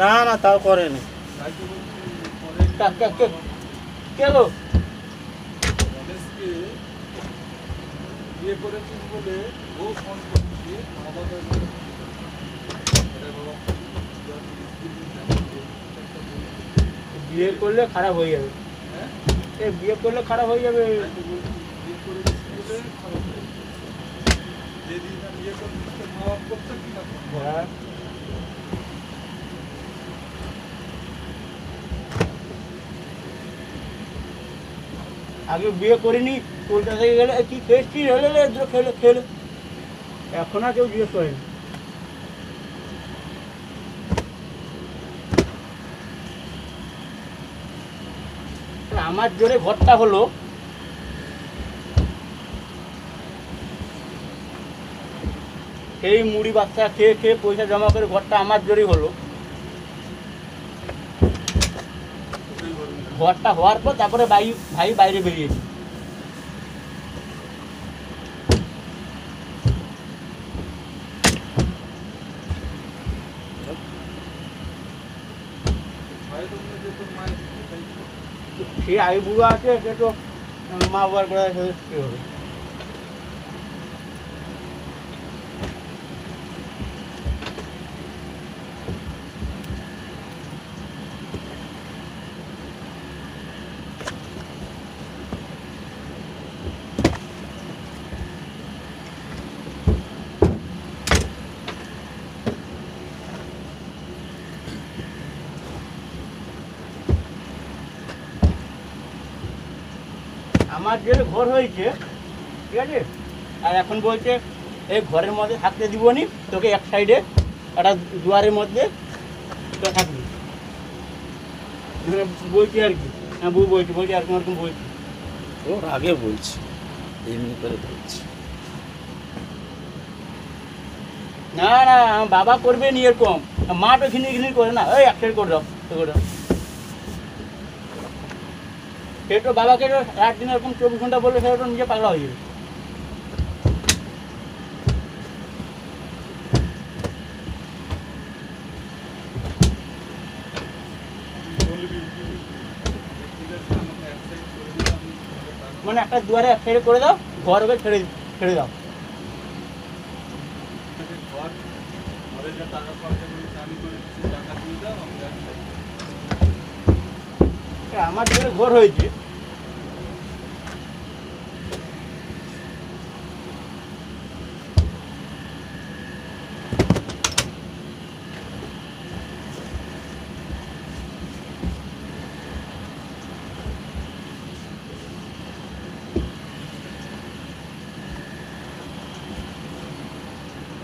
না না তাও করেনি। কেন বিয়ে করেছিস বলে ও ফোন করছি বিয়ে করলে খারাপ হয়ে যাবে। বিয়ে করলে খারাপ হয়ে যাবে। বিয়ে করেছিস বলে খারাপ হয়ে যাবে। যেদিন বিয়ে করছিস তোর মা বাপ করছে কিনা? হ্যাঁ আগে বিয়ে করিনি, কলকাতা থেকে গেলে কি খেয়েছিস হলে খেলে খেলে, এখন আর কেউ জিজ্ঞেস করেনি। আমার জোরে ঘরটা হলো, সেই মুড়ি বাচ্চা খেয়ে খেয়ে পয়সা জমা করে ঘরটা আমার জোরেই হলো। ঘরটা হওয়ার পর তারপরে ভাই বাইরে বেরিয়েছে। সে আগে বুড়ো আছে, সে তো মা বাবার করে কি হবে। আমার যে ঘর হয়েছে ঠিক আছে, আর এখন বলছে এই ঘরের মধ্যে থাকতে দিব নি, তোকে এক সাইডে একটা দুয়ারের মধ্যে তো থাকবি বলছি আর কি। হ্যাঁ বউ বলছি আর এরকম বলছি। ওর আগে বলছি, এমনি করে বলছি। না না বাবা করবে নি এরকম, মা তো ঘিনি করে না, ওই এক সাইড করে দাও করে দাও। সে তো বাবাকে রাত দিন এরকম 24 ঘন্টা বললে সে তো নিজে পাগলা হয়ে যাবে। মানে একটা দুয়ারে এক সাইডে করে দাও, ঘর ওকে ছেড়ে দাও। আমার যে ঘর হয়েছে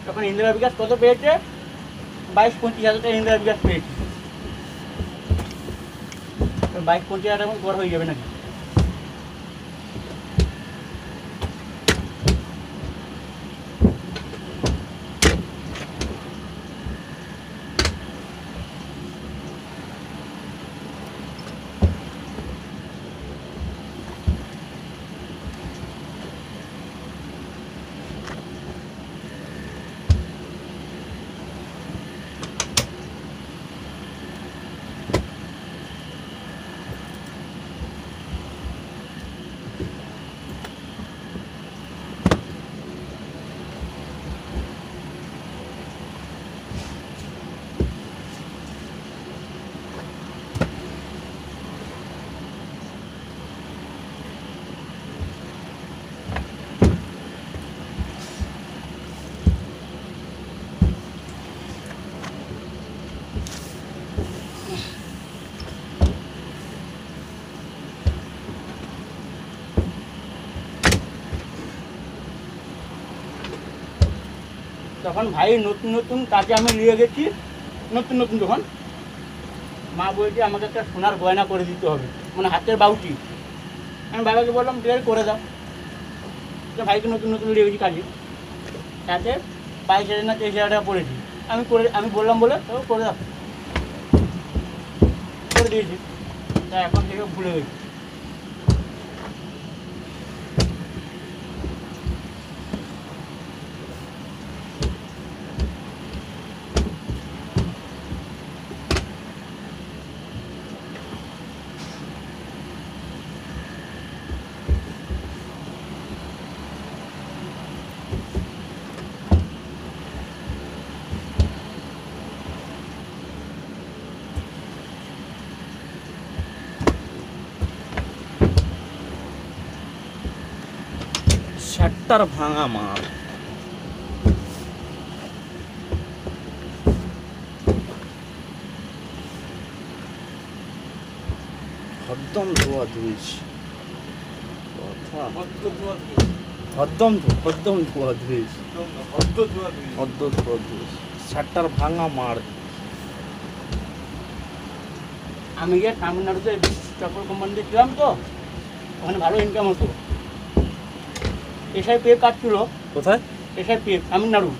তখন ইন্দিরা বিকাশ কত পেয়েছে? 22-25 হাজার টাকা ইন্দিরা বিকাশ পেয়েছে। 22-25 হাজার টাকা ঘর হয়ে যাবে নাকি? তখন ভাই নতুন নতুন কাজে আমি নিয়ে গেছি, নতুন যখন মা বলছে আমাকে একটা সোনার গয়না করে দিতে হবে, মানে হাতের বাউটি। আমি বাবাকে বললাম ঠিক আছে করে দাও। তো ভাইকে নতুন নিয়ে গেছি কাজে, তাতে 22,000 না 23,000 টাকা পড়েছি। আমি বললাম বলে তো করে দাও, করে দিয়েছি। তা এখন থেকে ভুলে গেছি। শার্টটার ভাঙা মাল। হরদম ধোয়া ধুয়েছি কথা, বদ্ধ ধোয়া হরদম ধোয়া ধুয়েছি, বদ্ধ ধোয়া ধুয়ে হরদ ধোয়া ধুয়েছি। শার্টটার ভাঙা মার। আমি গিয়ে তামিলনাড়ুতে চপ্পল কোম্পানিতে ছিলাম তো, ওখানে ভালো ইনকাম হতো। এসআই পেপ কাটছিল, কোথায় এসআই পেপ তামিলনাড়ু।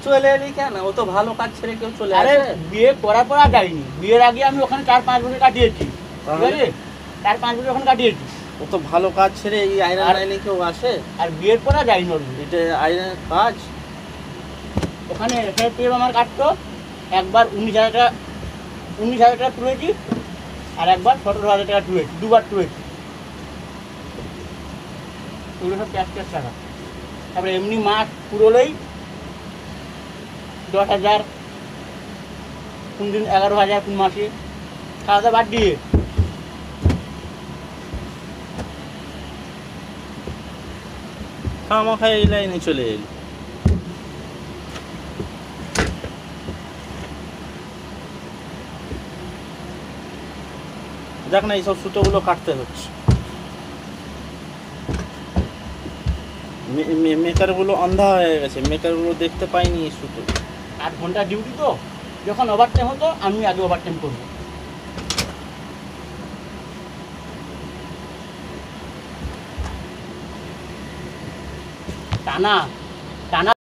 চলে এলি কেন? ও তো ভালো কাজ ছেড়ে কেউ চলে আরে আসে? বিয়ে করার পর আর যাইনি, বিয়ের আগে আমি ওখানে 4-5 বছর কাটিয়েছি, ঠিক তাহলে? আছে? 4-5 বছর ওখানে কাটিয়েছি, ও তো ভালো কাজ ছেড়ে এই আয়রন আর- লাইনে কেউ আসে? আর বিয়ের পর আর যাইনি ওর বিয়ে। এটা আয়রনের কাজ। ওখানে এসআই পেপ আমার কাটতো, একবার 19,000 টাকা তুলেছি, আর একবার 17,000 টাকা তুলেছি, দুবার তুলেছি। ওগুলো সব ক্যাশ টাকা। তারপরে এমনি মাস পুরোলেই 10,000, কোন দিন 11,000, কোন মাসে খাওয়া দাওয়া বাদ দিয়ে। খামাখা এই লাইনে চলে এলি। দেখ না, এইসব সুতোগুলো কাটতে হচ্ছে। মেকারগুলো অন্ধা হয়ে গেছে, মেকারগুলো দেখতে পাইনি এই সুতো। 8 ঘন্টা ডিউটি তো, যখন ওভার টাইম হতো আমি আগে ওভার টাইম করবো। টানা টানা